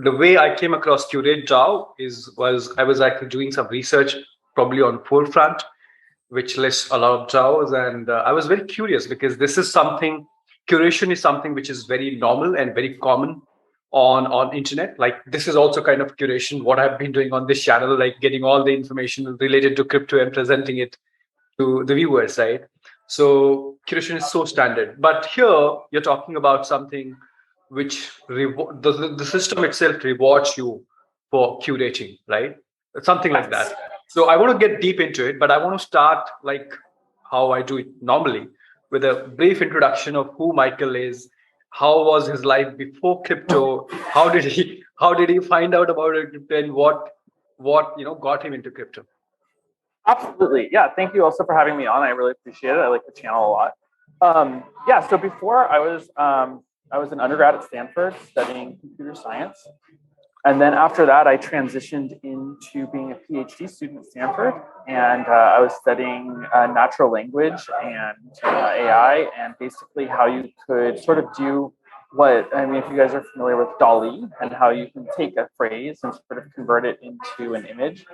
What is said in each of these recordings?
the way I came across Curate DAO was I was actually doing some research, probably on Forefront, which lists a lot of DAOs, and I was very curious because curation is something which is very normal and very common on internet. Like this is also kind of curation what I've been doing on this channel, like getting all the information related to crypto and presenting it to the viewers, right? So curation is so standard, but here you're talking about something which the system itself rewards you for curating, right? Something like that. So I want to get deep into it, but I want to start like how I do it normally, with a brief introduction of who Michael is, how was his life before crypto, how did he find out about it, and what got him into crypto. Absolutely. Yeah. Thank you also for having me on. I really appreciate it. I like the channel a lot. Yeah. So before I was an undergrad at Stanford studying computer science. And then after that, I transitioned into being a PhD student at Stanford. And I was studying natural language and AI, and basically how you could sort of do if you guys are familiar with DALL-E and how you can take a phrase and sort of convert it into an image.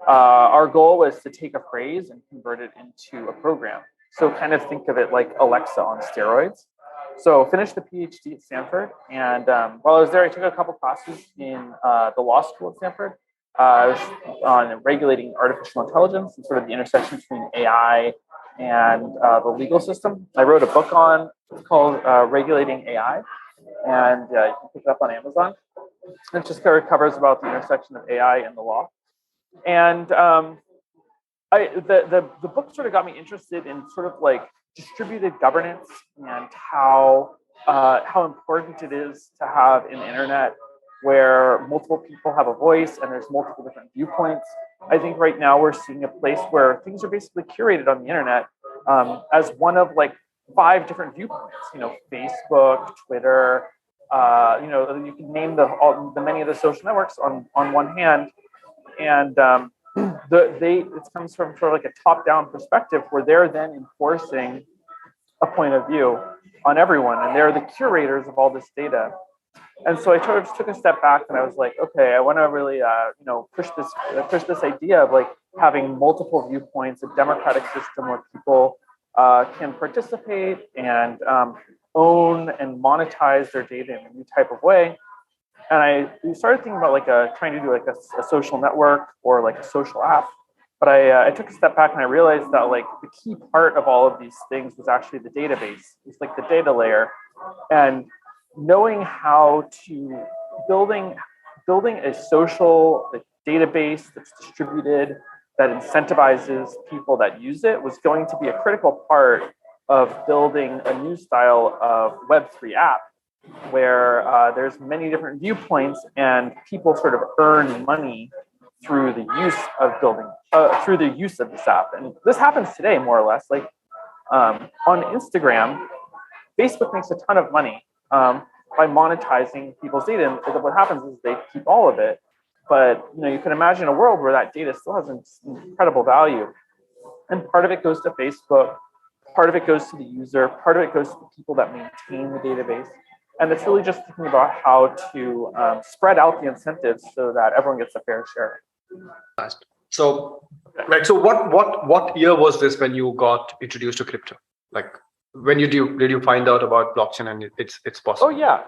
Our goal was to take a phrase and convert it into a program. So kind of think of it like Alexa on steroids. So finished the PhD at Stanford, and while I was there, I took a couple classes in the law school at Stanford. I was on regulating artificial intelligence and sort of the intersection between AI and the legal system. I wrote a book on it's called Regulating AI, and you can pick it up on Amazon. It just covers about the intersection of AI and the law. And the book sort of got me interested in sort of like distributed governance and how important it is to have an internet where multiple people have a voice and there's multiple different viewpoints. I think right now we're seeing a place where things are basically curated on the internet as one of like 5 different viewpoints. Facebook, Twitter. You can name the many of the social networks on one hand, and it comes from sort of like a top-down perspective where they're then enforcing a point of view on everyone, and they're the curators of all this data. And so I sort of took a step back, and I was like, okay, I want to really push this idea of like having multiple viewpoints, a democratic system where people can participate and own and monetize their data in a new type of way. And we started thinking about trying to do like a social network or like a social app. But I took a step back and I realized that like the key part of all of these things was actually the database. It's like the data layer, and knowing how to building a social database that's distributed, that incentivizes people that use it, was going to be a critical part of building a new style of Web3 app, where there's many different viewpoints and people sort of earn money through the use of this app. And this happens today, more or less. Like on Instagram, Facebook makes a ton of money by monetizing people's data. And what happens is they keep all of it. But you can imagine a world where that data still has incredible value. And part of it goes to Facebook, part of it goes to the user, part of it goes to the people that maintain the database. And it's really just thinking about how to spread out the incentives so that everyone gets a fair share. So, right. So, what year was this when you got introduced to crypto? Like, when did you find out about blockchain and it's possible? Oh yeah.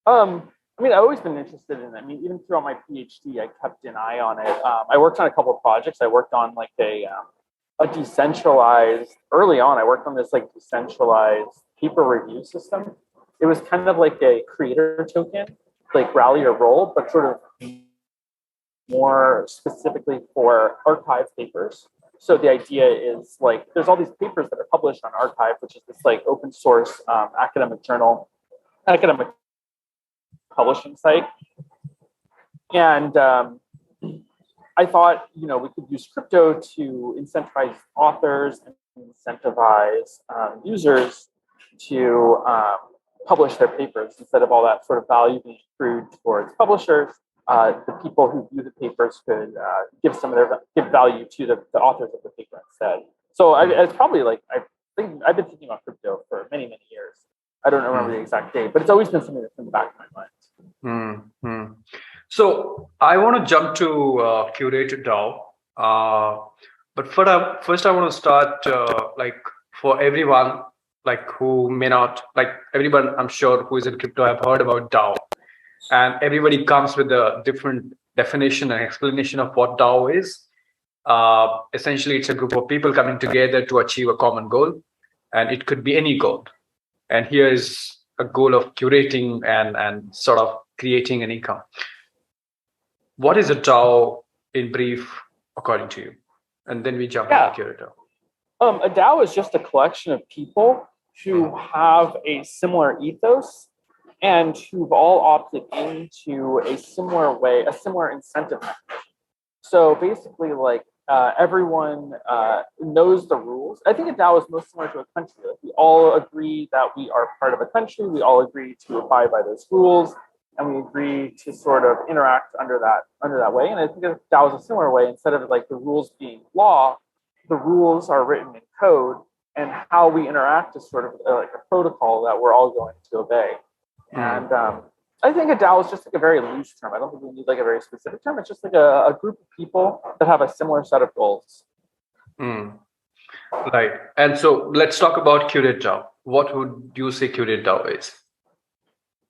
I've always been interested in it. Even throughout my PhD, I kept an eye on it. I worked on a couple of projects. I worked on like a decentralized. Early on, I worked on this like decentralized paper review system. It was kind of like a creator token, like Rally or Roll, but sort of more specifically for archive papers. So the idea is like, there's all these papers that are published on Archive, which is this like open source academic journal, academic publishing site. And I thought, we could use crypto to incentivize authors and incentivize users to publish their papers instead of all that sort of value being accrued towards publishers. The people who view the papers could give value to the authors of the paper instead. So it's probably like I've been thinking about crypto for many, many years. I don't remember the exact date, but it's always been something that's in the back of my mind. So I want to jump to Curate DAO. But first I want to start like for everyone like who may not, like everyone I'm sure who is in crypto have heard about DAO, and everybody comes with a different definition and explanation of what DAO is. Essentially, it's a group of people coming together to achieve a common goal, and it could be any goal. And here is a goal of curating and sort of creating an income. What is a DAO in brief, according to you? And then we jump into Curate DAO. A DAO is just a collection of people who have a similar ethos and who've all opted into a similar way, a similar incentive mechanism. So basically, like everyone knows the rules. I think a DAO is most similar to a country. Like, we all agree that we are part of a country. We all agree to abide by those rules, and we agree to sort of interact under that way. And I think a DAO is a similar way. Instead of like the rules being law, the rules are written in code, and how we interact is sort of like a protocol that we're all going to obey. And I think a DAO is just like a very loose term. I don't think we need like a very specific term. It's just like a group of people that have a similar set of goals. Right. And so let's talk about Curate DAO. What would you say Curate DAO is?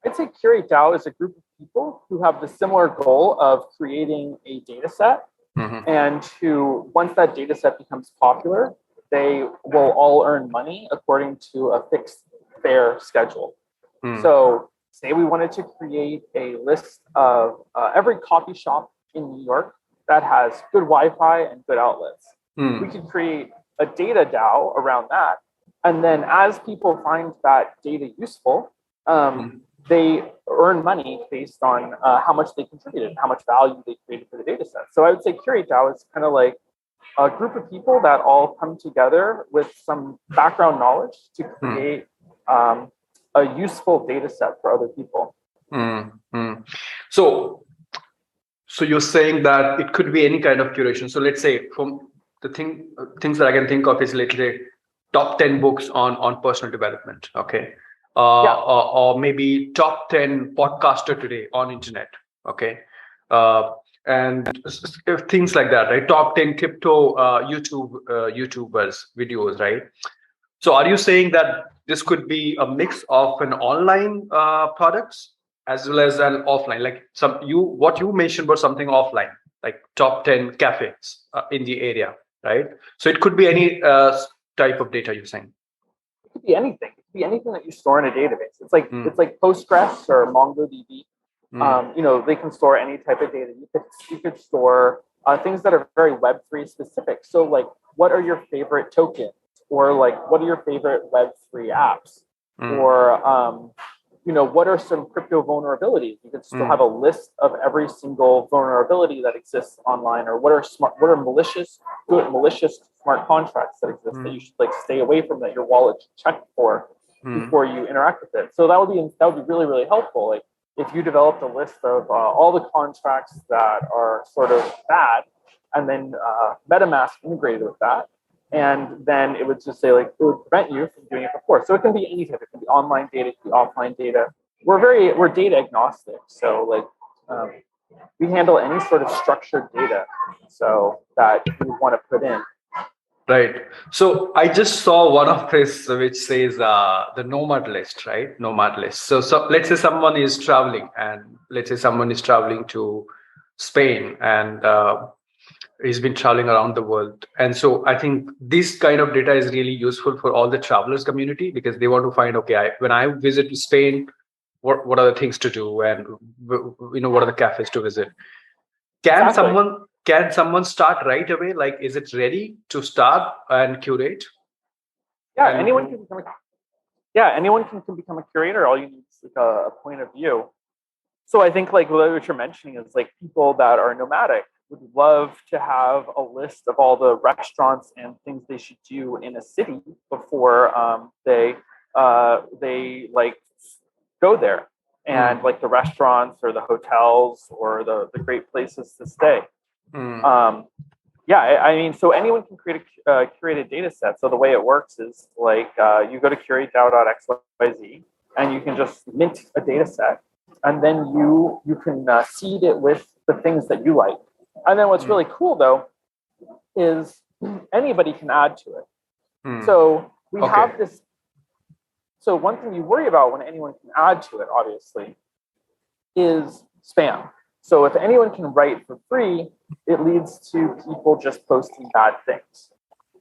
I'd say Curate DAO is a group of people who have the similar goal of creating a data set, and who, once that data set becomes popular, they will all earn money according to a fixed fair schedule. So say we wanted to create a list of every coffee shop in New York that has good Wi-Fi and good outlets. We could create a data DAO around that. And then as people find that data useful, they earn money based on how much they contributed, how much value they created for the data set. So I would say Curate DAO is kind of like a group of people that all come together with some background knowledge to create a useful data set for other people. So you're saying that it could be any kind of curation. So let's say from the things that I can think of is, let's say, top 10 books on personal development. Okay. Or maybe top 10 podcaster today on internet. Okay. And things like that, right? Top 10 crypto YouTubers videos, right? So are you saying that this could be a mix of an online products as well as an offline? Like what you mentioned was something offline, like top 10 cafes in the area, right? So it could be any type of data you're saying. It could be anything. It could be anything that you store in a database. It's like Postgres or MongoDB. They can store any type of data. You could store things that are very Web3 specific. So like, what are your favorite tokens? Or like, what are your favorite Web3 apps? Or, what are some crypto vulnerabilities? You could still have a list of every single vulnerability that exists online, or what are malicious smart contracts that exist that you should like stay away from, that your wallet should check for before you interact with it. So that would be really, really helpful. Like if you developed a list of all the contracts that are sort of bad, and then Metamask integrated with that, and then it would just say like, it would prevent you from doing it before. So it can be any type. It can be online data, it can be offline data. We're data agnostic. So like we handle any sort of structured data so that you want to put in. Right. So I just saw one of this which says the nomad list, right? Nomad list. So let's say someone is traveling, and let's say someone is traveling to Spain, and he's been traveling around the world. And so I think this kind of data is really useful for all the travelers community, because they want to find, okay, when I visit Spain, what are the things to do, and what are the cafes to visit? Can someone start right away? Like, is it ready to start and curate? Yeah, anyone can become a curator. All you need is like a point of view. So I think like what you're mentioning is like people that are nomadic would love to have a list of all the restaurants and things they should do in a city before they like go there, and like the restaurants or the hotels or the great places to stay. I mean, so anyone can create a curated data set. So the way it works is like you go to curatedao.xyz and you can just mint a data set. and then you can seed it with the things that you like. And then what's really cool though is anybody can add to it. So we have this. So one thing you worry about when anyone can add to it, obviously, is spam. So if anyone can write for free, it leads to people just posting bad things.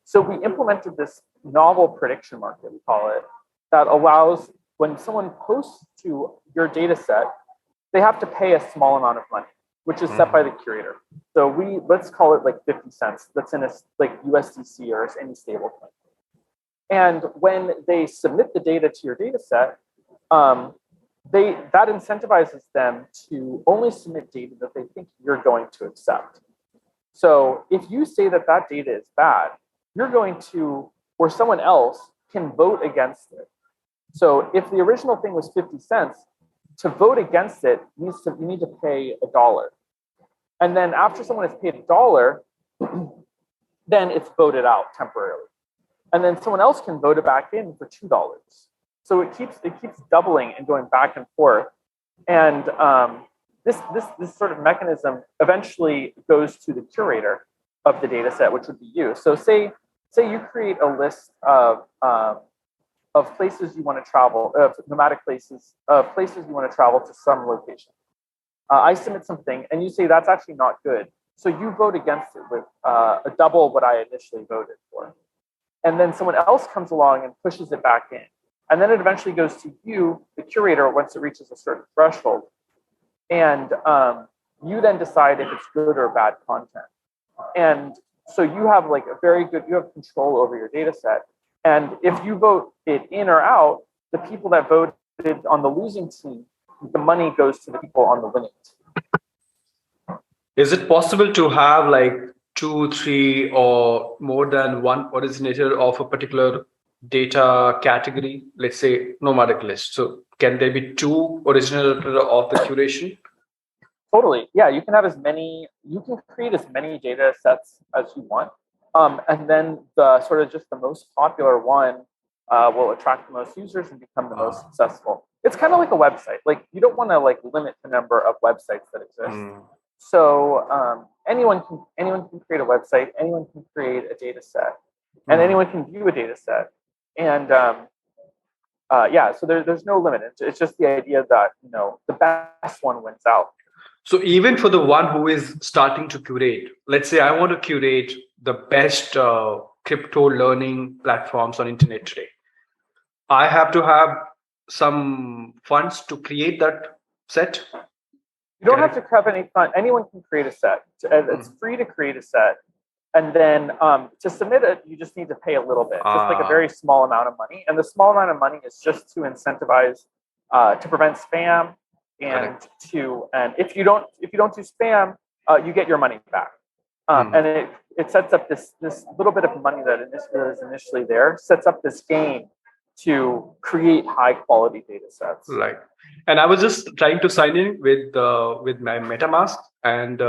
So we implemented this novel prediction market, we call it, that allows when someone posts to your data set, they have to pay a small amount of money, which is set by the curator. So let's call it like 50 cents. That's in a like USDC or any stable coin. And when they submit the data to your data set, that incentivizes them to only submit data that they think you're going to accept. So if you say that that data is bad, you're going to, or someone else can vote against it. So if the original thing was 50 cents, to vote against it, you need to pay $1. And then after someone has paid $1, then it's voted out temporarily. And then someone else can vote it back in for $2. So it keeps doubling and going back and forth. And this sort of mechanism eventually goes to the curator of the data set, which would be you. So say you create a list of places you want to travel, of nomadic places, of places you want to travel to some location. I submit something and you say that's actually not good. So you vote against it with a double what I initially voted for. And then someone else comes along and pushes it back in. And then it eventually goes to you, the curator, once it reaches a certain threshold. And you then decide if it's good or bad content. And so you have like you have control over your data set. And if you vote it in or out, the people that voted on the losing team, the money goes to the people on the winning team. Is it possible to have like 2, 3, or more than one originator of a particular data category? Let's say nomadic list. So can there be 2 originators of the curation? Totally. Yeah, you can create as many data sets as you want. And then the sort of just the most popular one will attract the most users and become the most successful. It's kind of like a website. Like you don't want to like limit the number of websites that exist. So anyone can create a website, anyone can create a data set, and anyone can view a data set. And so there's no limit. It's just the idea that the best one wins out. So even for the one who is starting to curate, let's say I want to curate the best crypto learning platforms on internet today, I have to have some funds to create that set. You don't have to have any fund. Anyone can create a set. It's free to create a set. And then to submit it, you just need to pay a little bit, just like a very small amount of money. And the small amount of money is just to incentivize, to prevent spam, and if you don't do spam, you get your money back. And it sets up this little bit of money that is initially there, sets up this game to create high quality data sets. Right. And I was just trying to sign in with my MetaMask, and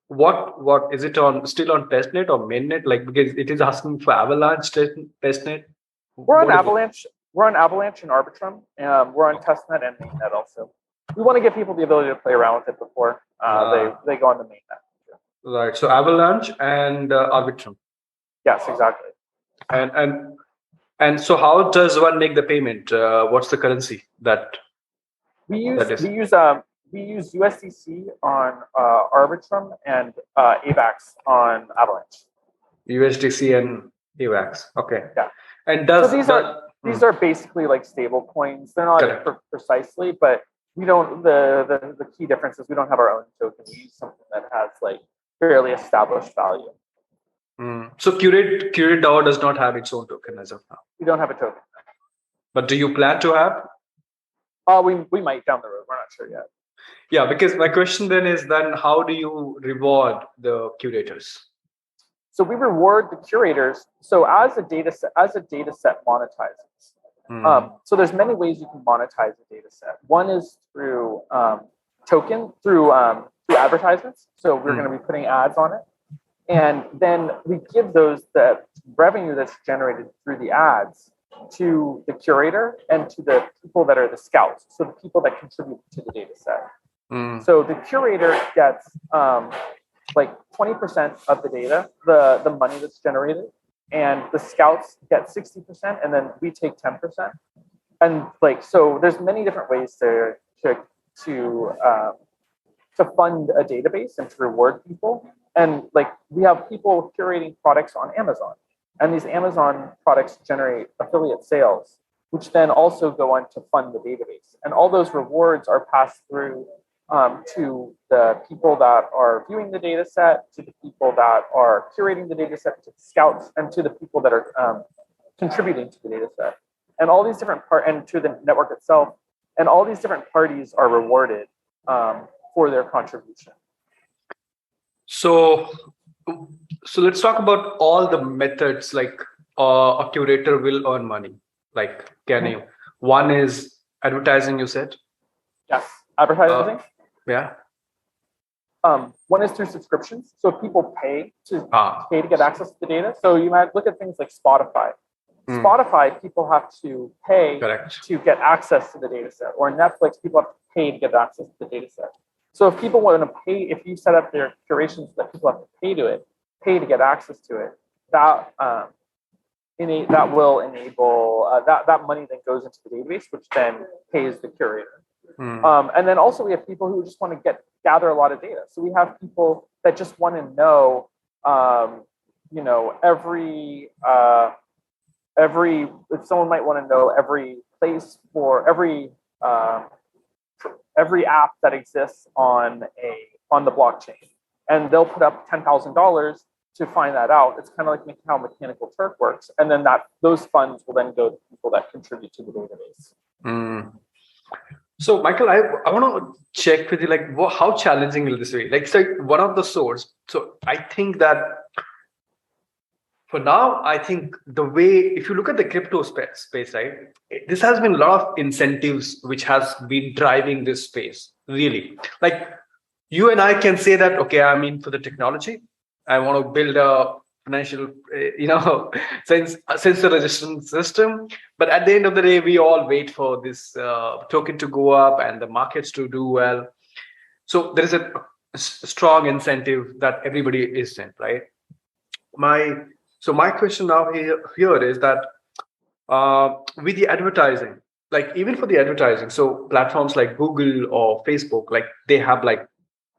what is it still on testnet or mainnet? Like, because it is asking for Avalanche testnet. We're on Avalanche. We're on Avalanche and Arbitrum. We're on testnet and mainnet also. We want to give people the ability to play around with it before they go on the mainnet. Right. So Avalanche and Arbitrum. Yes, exactly. And so how does one make the payment? What's the currency that we use? We use USDC on Arbitrum and AVAX on Avalanche. USDC and AVAX. Okay. Yeah. And these are basically like stable coins. They're not precisely, but we don't. The key difference is we don't have our own token. We use something that has like fairly established value. So Curate DAO does not have its own token as of now. We don't have a token. But do you plan to have? We might down the road. We're not sure yet. Yeah, because my question then is how do you reward the curators? So we reward the curators. So as a data set monetizes. So there's many ways you can monetize a data set. One is through through advertisements. So we're going to be putting ads on it. And then we give the revenue that's generated through the ads to the curator and to the people that are the scouts, so the people that contribute to the data set. So the curator gets like 20% of the data, the money that's generated, and the scouts get 60%, and then we take 10%. And like, so there's many different ways to fund a database and to reward people. And like, we have people curating products on Amazon, and these Amazon products generate affiliate sales, which then also go on to fund the database. And all those rewards are passed through to the people that are viewing the data set, to the people that are curating the data set, to the scouts, and to the people that are contributing to the data set. And all these different and to the network itself. And all these different parties are rewarded for their contribution. So let's talk about all the methods like a curator will earn money. Like, can you? One is advertising, you said? Yes, advertising. Yeah. One is through subscriptions. So people pay to get access to the data. So you might look at things like Spotify. Spotify, people have to pay to get access to the data set. Or Netflix, people have to pay to get access to the data set. So if people want to pay, if you set up their curations that people have to pay to get access to it, that will enable that money then goes into the database, which then pays the curator. And then also we have people who just want to gather a lot of data. So we have people that just want to know, if someone might want to know every place for every app that exists on the blockchain, and they'll put up $10,000 to find that out. It's kind of like how Mechanical Turk works, and then those funds will then go to people that contribute to the database. So, Michael, I want to check with you, like, how challenging will this be? Like, it's like one of the source. So, I think that for now, I think the way, if you look at the crypto space, right, this has been a lot of incentives which has been driving this space, really. Like, you and I can say that, okay, I'm in for the technology. I want to build a financial, sensor registration system. But at the end of the day, we all wait for this token to go up and the markets to do well. So there is a strong incentive that everybody is in, right? My question now here is that with the advertising, like even for the advertising, so platforms like Google or Facebook, like they have like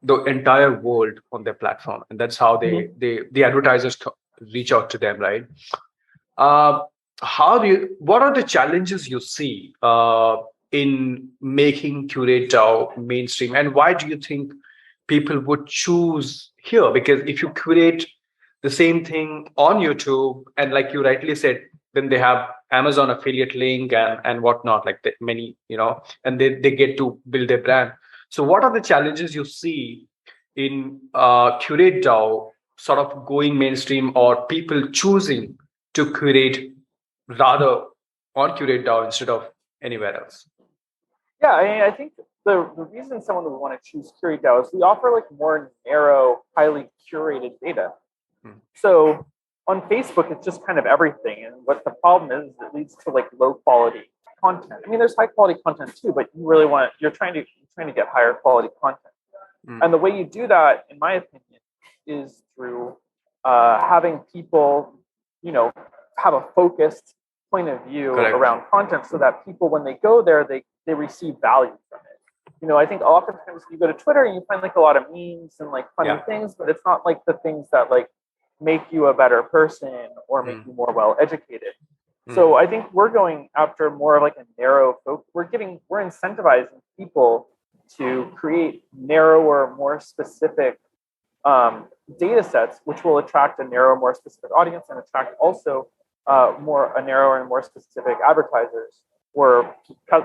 the entire world on their platform, and that's how the advertisers reach out to them, right? What are the challenges you see in making Curate DAO mainstream, and why do you think people would choose here? Because if you curate the same thing on YouTube, and like you rightly said, then they have Amazon affiliate link and whatnot, like many, and they get to build their brand. So what are the challenges you see in Curate DAO sort of going mainstream, or people choosing to curate rather on Curate DAO instead of anywhere else? Yeah, I think the reason someone would want to choose Curate DAO is we offer like more narrow, highly curated data. So on Facebook, it's just kind of everything. And what the problem is it leads to like low quality content. I mean, there's high quality content too, but you're trying to get higher quality content. And the way you do that, in my opinion, is through having people, have a focused point of view around content, so that people, when they go there, they receive value from it. I think oftentimes you go to Twitter and you find like a lot of memes and like funny things, but it's not like the things that like make you a better person or make you more well educated. So I think we're going after more of like a narrow focus. We're incentivizing people to create narrower, more specific data sets, which will attract a narrower, more specific audience, and attract also a narrower and more specific advertisers or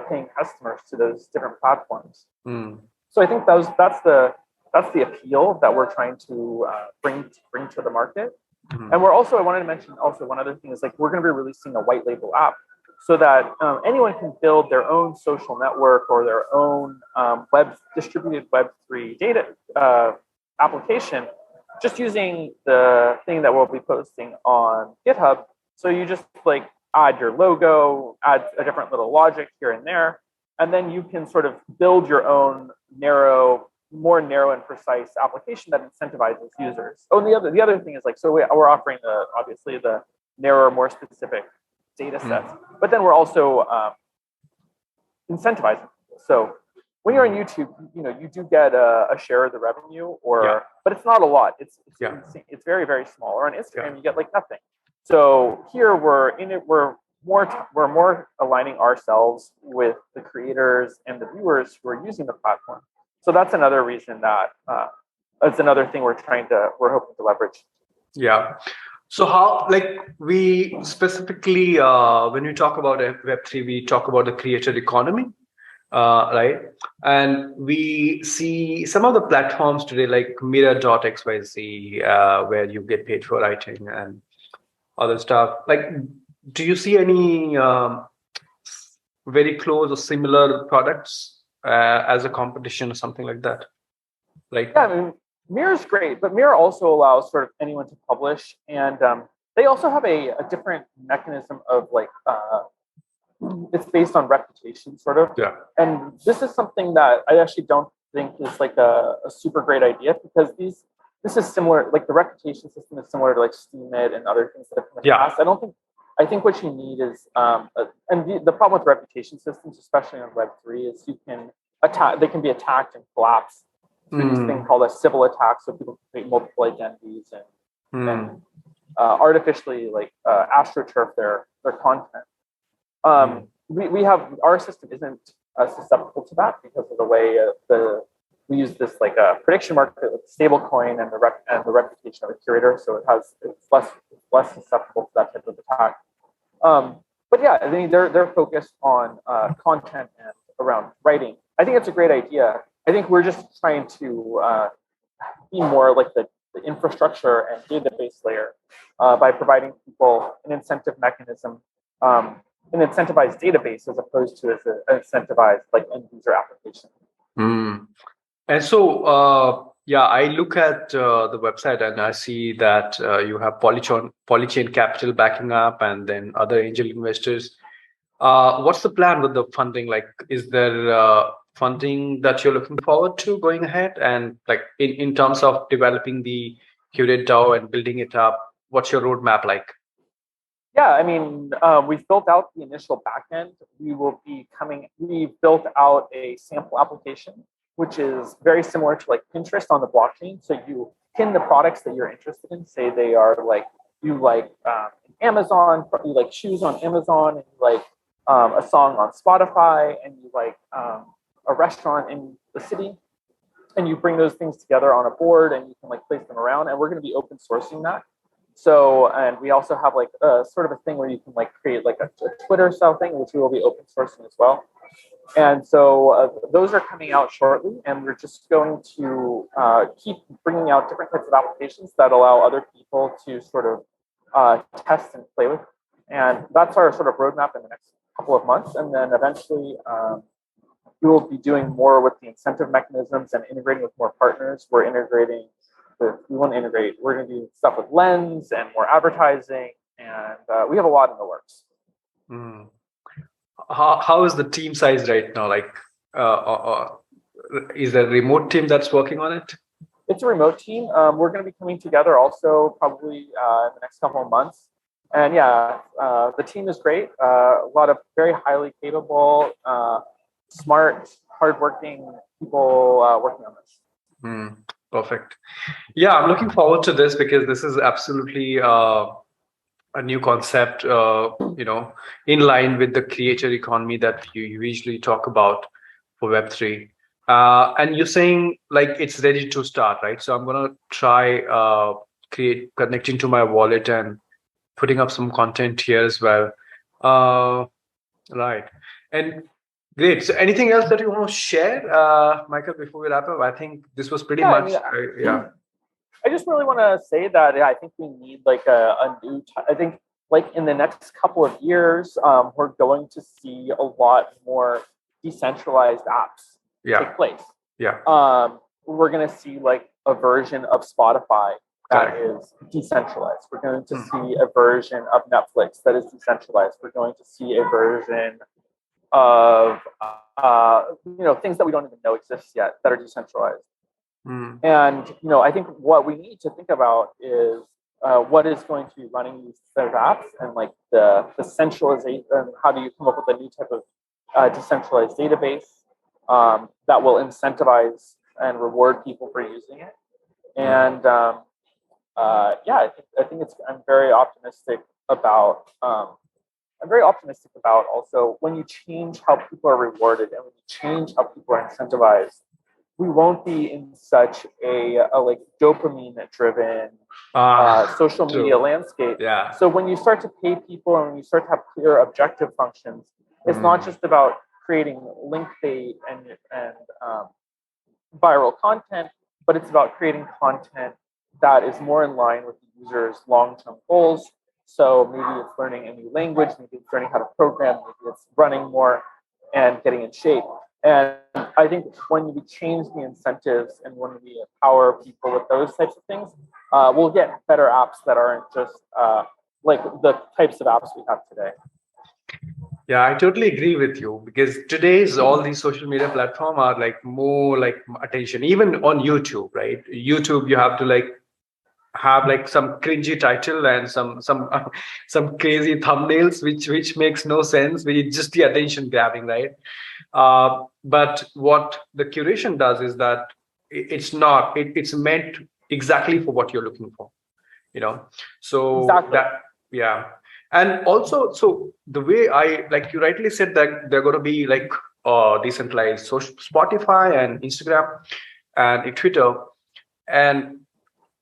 paying customers to those different platforms. So I think that's the appeal that we're trying to bring to the market. And we're also, I wanted to mention also one other thing is like, we're going to be releasing a white label app so that anyone can build their own social network or their own distributed Web3 data application, just using the thing that we'll be posting on GitHub. So you just like add your logo, add a different little logic here and there, and then you can sort of build your own more narrow and precise application that incentivizes users. Oh, and the other thing is like, so we're offering obviously the narrower, more specific data sets, but then we're also incentivizing. So when you're on YouTube, you do get a share of the revenue, but it's not a lot. It's very, very small. Or on Instagram, you get like nothing. So here we're more aligning ourselves with the creators and the viewers who are using the platform. So that's another reason that that's another thing we're hoping to leverage. Yeah. So how, like, we specifically, when we talk about Web3, we talk about the creator economy, right? And we see some of the platforms today, like Mirror.xyz, where you get paid for writing and other stuff. Like, do you see any very close or similar products as a competition or something like that? Like, yeah, I mean, Mirror's great, but Mirror also allows sort of anyone to publish, and they also have a different mechanism of like it's based on reputation, sort of. Yeah. And this is something that I actually don't think is like a super great idea, because this is similar, like the reputation system is similar to like Steemit and other things that have come in the past. I think what you need is, and the problem with reputation systems, especially on Web3, is they can be attacked and collapsed through this thing called a civil attack. So people can create multiple identities and artificially like astroturf their content. We have, our system isn't susceptible to that because of the way we use this like a prediction market with stable coin and the reputation of a curator. So it's less susceptible to that type of attack. But yeah, I mean, they're focused on content and around writing. I think it's a great idea. I think we're just trying to be more like the infrastructure and database layer by providing people an incentive mechanism, an incentivized database as opposed to as an incentivized like end user application. And so, I look at the website and I see that you have Polychain Capital backing up, and then other angel investors. What's the plan with the funding? Like, is there funding that you're looking forward to going ahead? And like in terms of developing the Curate DAO and building it up, what's your roadmap like? Yeah, I mean, we've built out the initial backend. We've built out a sample application, which is very similar to like Pinterest on the blockchain. So you pin the products that you're interested in. Say they are like, you like Amazon, you like shoes on Amazon, and you like a song on Spotify, and you like a restaurant in the city, and you bring those things together on a board and you can like place them around, and we're going to be open sourcing that. So, and we also have like sort of a thing where you can like create like a Twitter style thing, which we will be open sourcing as well. And so those are coming out shortly, and we're just going to keep bringing out different types of applications that allow other people to sort of test and play with. And that's our sort of roadmap in the next couple of months. And then eventually we will be doing more with the incentive mechanisms and integrating with more partners. We're going to do stuff with Lens and more advertising, and we have a lot in the works. How is the team size right now? Like, is there a remote team that's working on it? It's a remote team. We're going to be coming together also probably in the next couple of months. And yeah, the team is great. A lot of very highly capable, smart, hardworking people working on this. Perfect. Yeah, I'm looking forward to this because this is absolutely a new concept, in line with the creator economy that you usually talk about for Web3. And you're saying like it's ready to start, right? So I'm going to try connecting to my wallet and putting up some content here as well. Right. And great. So anything else that you want to share, Michael, before we wrap up? I think this was pretty much, I just really want to say that I think we need like a new, I think like in the next couple of years, we're going to see a lot more decentralized apps take place. Yeah. We're going to see like a version of Spotify that is decentralized. We're going to see a version of Netflix that is decentralized. We're going to see a version of things that we don't even know exist yet that are decentralized. And I think what we need to think about is what is going to be running these set of apps, and like the centralization, and how do you come up with a new type of decentralized database that will incentivize and reward people for using it. And I think I'm very optimistic about. I'm very optimistic about also when you change how people are rewarded and when you change how people are incentivized, we won't be in such a like dopamine-driven social media landscape. Yeah. So when you start to pay people and when you start to have clear objective functions, it's not just about creating link bait and viral content, but it's about creating content that is more in line with the user's long-term goals. So maybe it's learning a new language, maybe it's learning how to program, maybe it's running more and getting in shape. And I think when we change the incentives and when we empower people with those types of things, we'll get better apps that aren't just like the types of apps we have today. Yeah, I totally agree with you, because today's all these social media platforms are like more like attention, even on YouTube, right? YouTube, you have to have some cringy title and some crazy thumbnails, which makes no sense, which is just the attention grabbing, right? But what the curation does is that it's meant exactly for what you're looking for, so exactly. And also, so the way like you rightly said, that they're going to be decentralized, so Spotify and Instagram and Twitter. And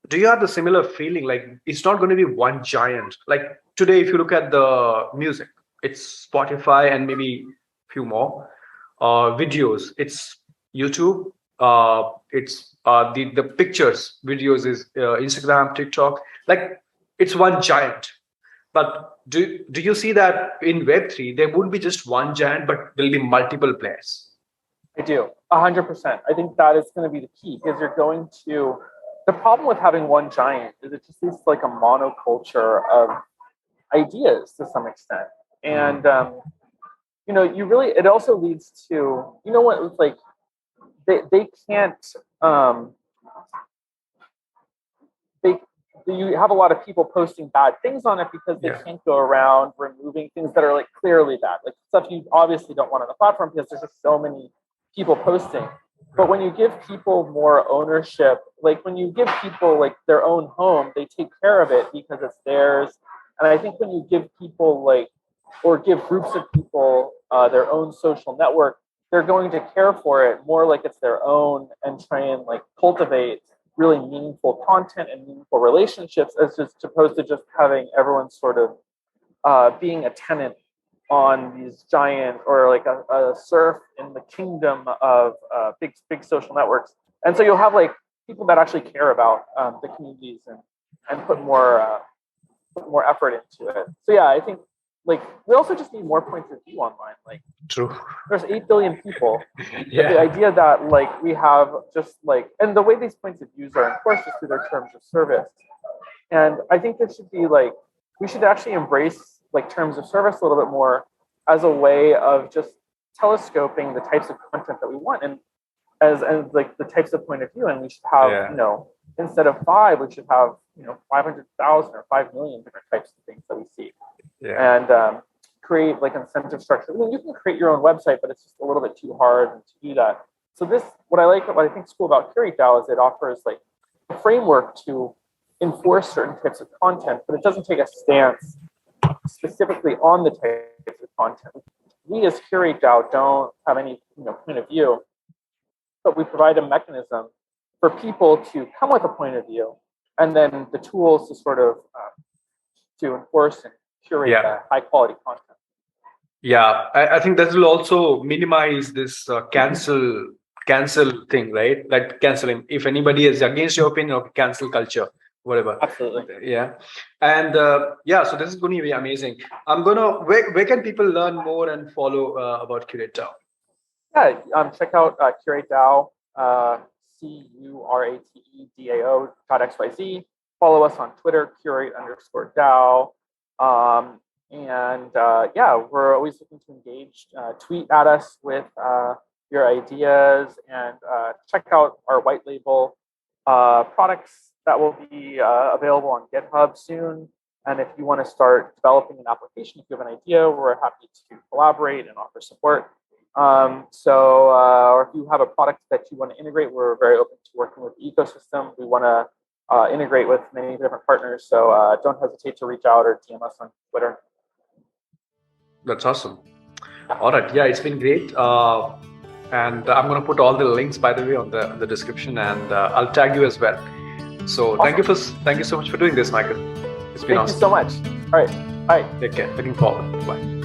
do you have the similar feeling, like it's not going to be one giant? Like today, if you look at the music, it's Spotify and maybe few more. Videos, it's YouTube. It's the pictures, videos is Instagram, TikTok. Like it's one giant. But do you see that in Web3 there wouldn't be just one giant, but there'll be multiple players? I do, 100%. I think that is going to be the key, because you're going to. The problem with having one giant is it just leads to like a monoculture of ideas to some extent, and you really. It also leads to what it's like. They can't. You have a lot of people posting bad things on it because they can't go around removing things that are like clearly bad, like stuff you obviously don't want on the platform because there's just so many people posting. But when you give people more ownership, like when you give people like their own home, they take care of it because it's theirs. And I think when you give people or give groups of people their own social network, they're going to care for it more like it's their own and try and like cultivate really meaningful content and meaningful relationships, as just opposed to just having everyone sort of being a tenant on these giant, or like a serf in the kingdom of big social networks. And so you'll have like people that actually care about the communities and put more effort into it. So yeah, I think like we also just need more points of view online. Like true, there's 8 billion people. The idea that like we have just like, and the way these points of views are enforced is through their terms of service. And I think there should be like, we should actually embrace like terms of service a little bit more as a way of just telescoping the types of content that we want, and as like the types of point of view. And we should have instead of 5, we should have 500,000 or 5 million different types of things that we see. And create like incentive structure. I mean, you can create your own website, but it's just a little bit too hard to do that. So what I think is cool about Curate DAO is it offers like a framework to enforce certain types of content, but it doesn't take a stance specifically on the types of content. We as Curate DAO don't have any point of view, but we provide a mechanism for people to come with a point of view, and then the tools to sort of to enforce and curate that high quality content. Yeah, I think that will also minimize this cancel thing, right? Like canceling. If anybody is against your opinion, or cancel culture, whatever. Absolutely. Yeah. And so this is going to be amazing. Where can people learn more and follow about Curate DAO? Yeah, check out Curate DAO, CURATEDAO.xyz. follow us on Twitter, curate_DAO. Yeah, we're always looking to engage. Tweet at us with your ideas, and check out our white label products that will be available on GitHub soon. And if you want to start developing an application, if you have an idea, we're happy to collaborate and offer support. Or if you have a product that you want to integrate, we're very open to working with the ecosystem. We want to integrate with many different partners. So don't hesitate to reach out or DM us on Twitter. That's awesome. All right. Yeah, it's been great. And I'm going to put all the links, by the way, on the description, and I'll tag you as well. So awesome. Thank you so much for doing this, Michael. It's been awesome. Thank you so much. All right. Bye. Take care. Looking forward. Bye.